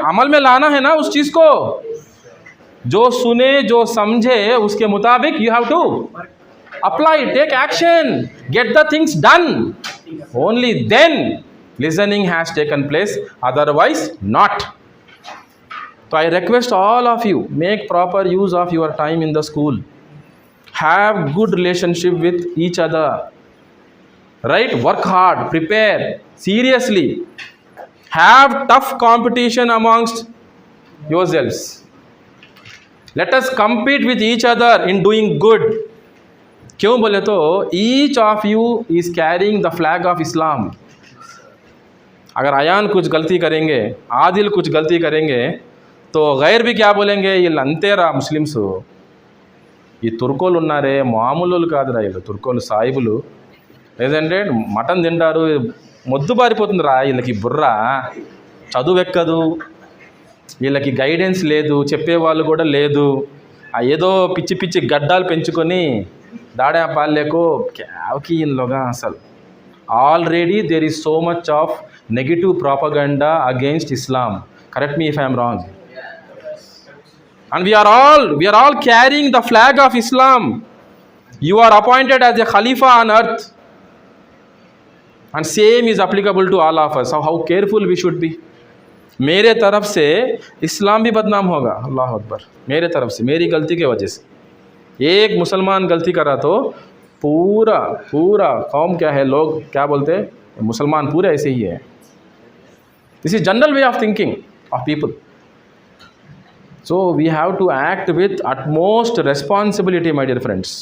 अमल में लाना है ना उस चीज़ को, जो सुने जो समझे उसके मुताबिक you have to apply, take action, get the things done. Only then listening has taken place, otherwise not. So I request all of you, make proper use of your time in the school, have good relationship with each other, right? Work hard, prepare seriously, have tough competition amongst yourselves. Let us compete with each other in doing good. क्यों बोले तो each of you is carrying the flag of Islam. अगर अयान कुछ गलती करेंगे, आदिल कुछ गलती करेंगे, तो गैर भी क्या बोलेंगे, వీళ్ళు అంతేరా ముస్లిమ్స్, ఈ తుర్కోలు ఉన్నారే మామూలు కాదురా, వీళ్ళు తుర్కోలు సాయిబులు, లేదంటే మటన్ తింటారు, మొద్దు బారిపోతుందిరా వీళ్ళకి బుర్ర, చదువు ఎక్కదు, వీళ్ళకి గైడెన్స్ లేదు, చెప్పేవాళ్ళు కూడా లేదు, ఏదో పిచ్చి పిచ్చి గడ్డాలు పెంచుకొని దాడా పాలేకో క్యావ్కి ఇన్లోగా అసలు. Already there is so much of negative propaganda against Islam. Correct me if I am wrong. And we are all carrying the flag of Islam. You are appointed as a Khalifa on earth. And same is applicable to all of us. So how careful we should be. मेरे तरफ से इस्लाम भी बदनाम होगा, अल्लाह अकबर, मेरे तरफ से, मेरी गलती की वजह से. एक मुसलमान गलती करा तो पूरा कौम क्या है, लोग क्या बोलते हैं, मुसलमान पूरे ऐसे ही है. This is general way of thinking of people. So we have to act with utmost responsibility my dear friends.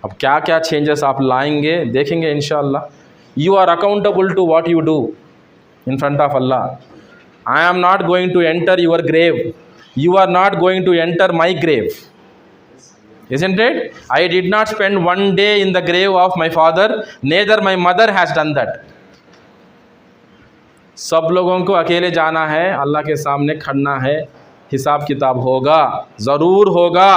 अब क्या क्या चेंजेस आप लाएंगे देखेंगे इंशाअल्लाह. You are accountable to what you do in front of Allah. I am not going to enter your grave, you are not going to enter my grave. Isn't it? I did not spend one day in the grave of my father, neither my mother has done that. सब लोगों को अकेले जाना है, अल्लाह के सामने खड़ना है, हिसाब किताब होगा, ज़रूर होगा.